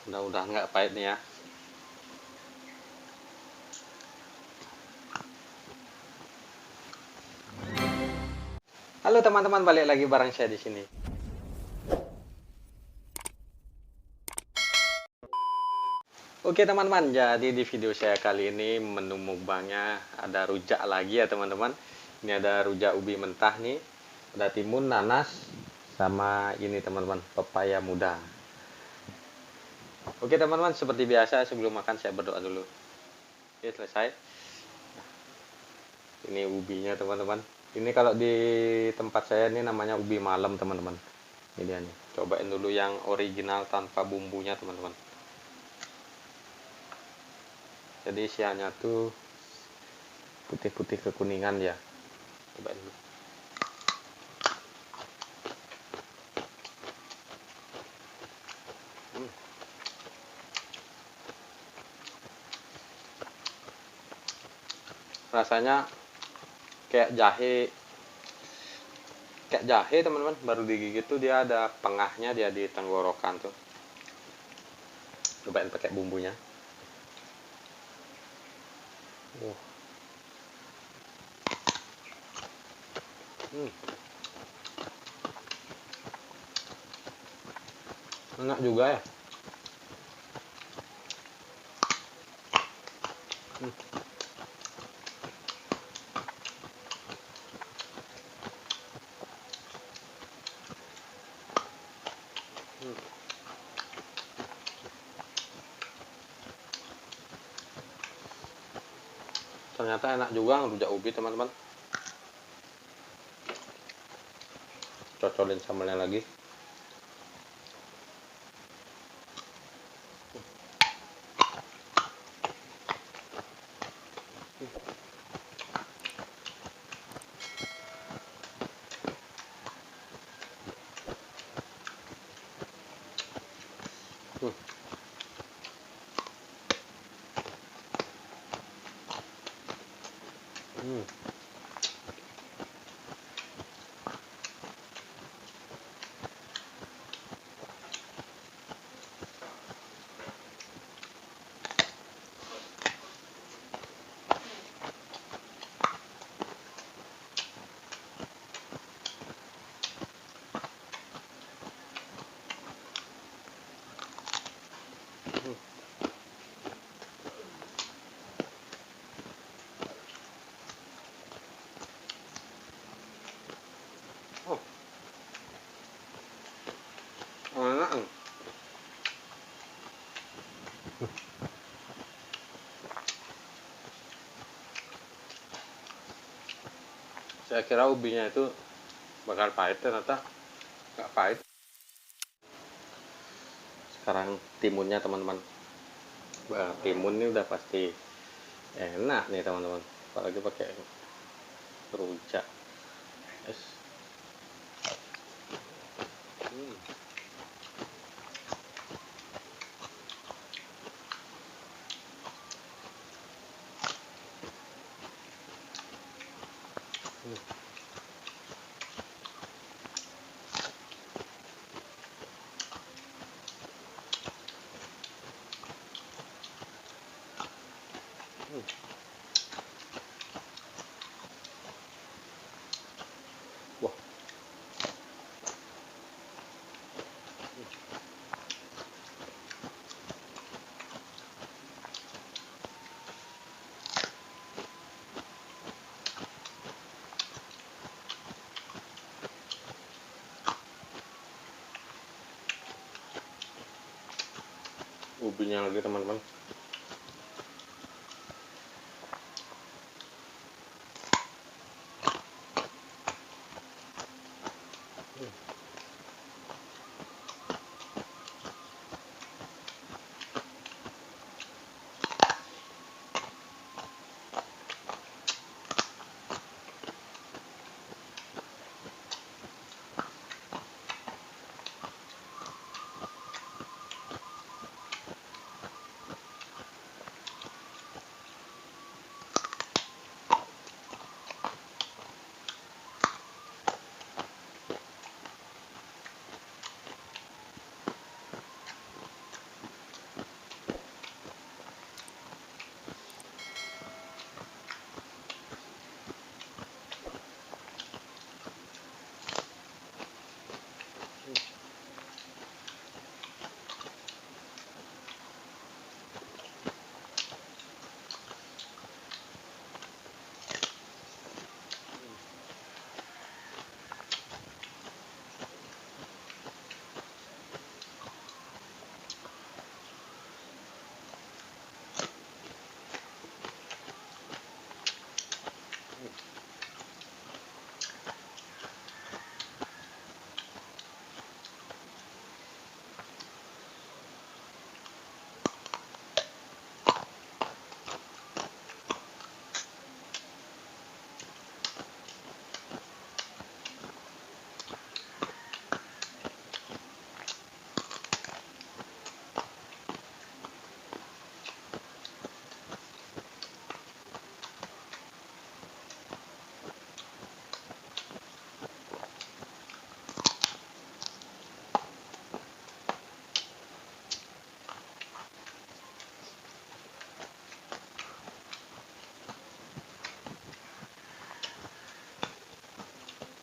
Mudah-mudahan nggak pahit nih ya. Halo teman-teman, balik lagi bareng saya di sini. Oke teman-teman, jadi di video saya kali ini menu mukbangnya ada rujak lagi ya teman-teman. Ini ada rujak ubi mentah nih, ada timun, nanas, sama ini teman-teman, pepaya muda. Oke teman-teman, seperti biasa sebelum makan saya berdoa dulu. Oke, selesai. Ini ubinya teman-teman. Ini kalau di tempat saya ini namanya ubi malam teman-teman. Ini dia nih. Cobain dulu yang original tanpa bumbunya teman-teman. Jadi isiannya tuh putih-putih kekuningan ya. Cobain dulu. Rasanya kayak jahe teman-teman, baru digigit tuh dia ada pengahnya dia di tenggorokan tuh. Cobain pakai bumbunya. Enak juga ya. Ternyata enak juga rujak ubi teman-teman. Cocolin sambelnya lagi. Oh, enak. Saya kira ubinya itu bakal pahit, ternyata nggak pahit. Sekarang timunnya teman-teman. Wah, timun ini udah pasti enak nih teman-teman, apalagi pakai rujak. Yes. Wah, ubinya lagi teman-teman.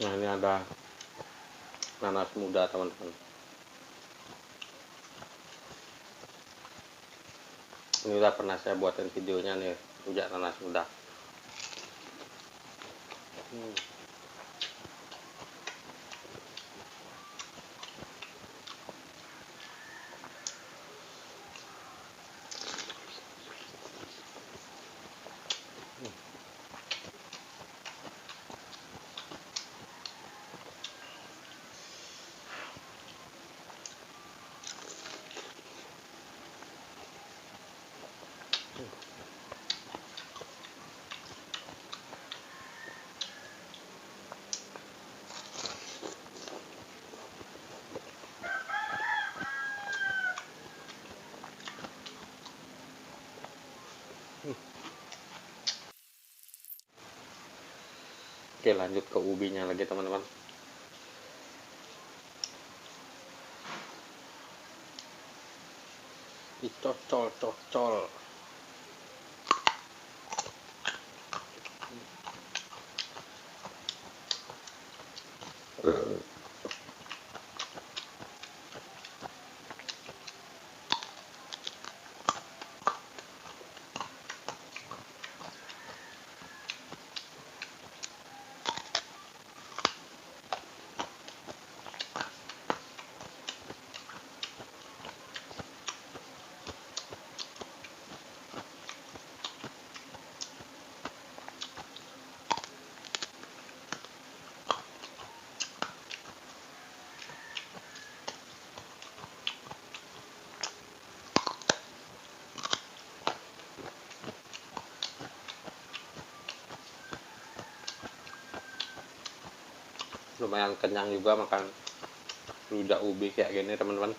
Nah, ini ada nanas muda teman-teman. Ini udah pernah saya buatin videonya nih, rujak nanas muda. Oke, lanjut ke ubinya lagi teman-teman. Dicocol-cocol. Lumayan kenyang juga makan rujak ubi kayak gini teman-teman.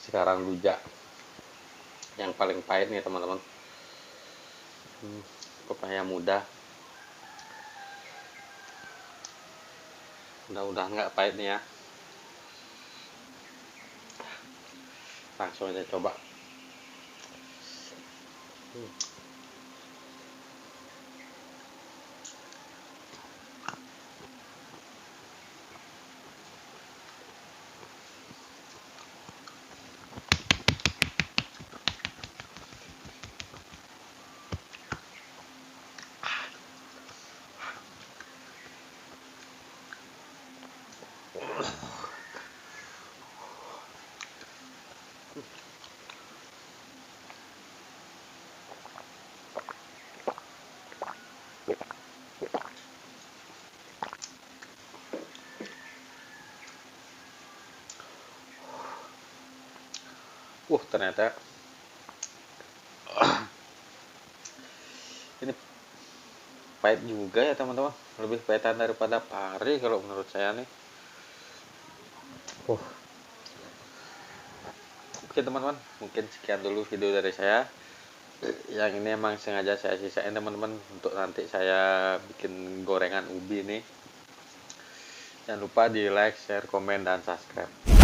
Sekarang rujak yang paling pahit nih teman-teman. Pepaya muda. Udah nggak pahit nih ya. Langsung aja coba. Ternyata ini pahit juga ya teman-teman, lebih pahitan daripada pari kalau menurut saya nih. Oke teman-teman, mungkin sekian dulu video dari saya. Yang ini emang sengaja saya sisain teman-teman untuk nanti saya bikin gorengan ubi nih. Jangan lupa di like, share, komen, dan subscribe.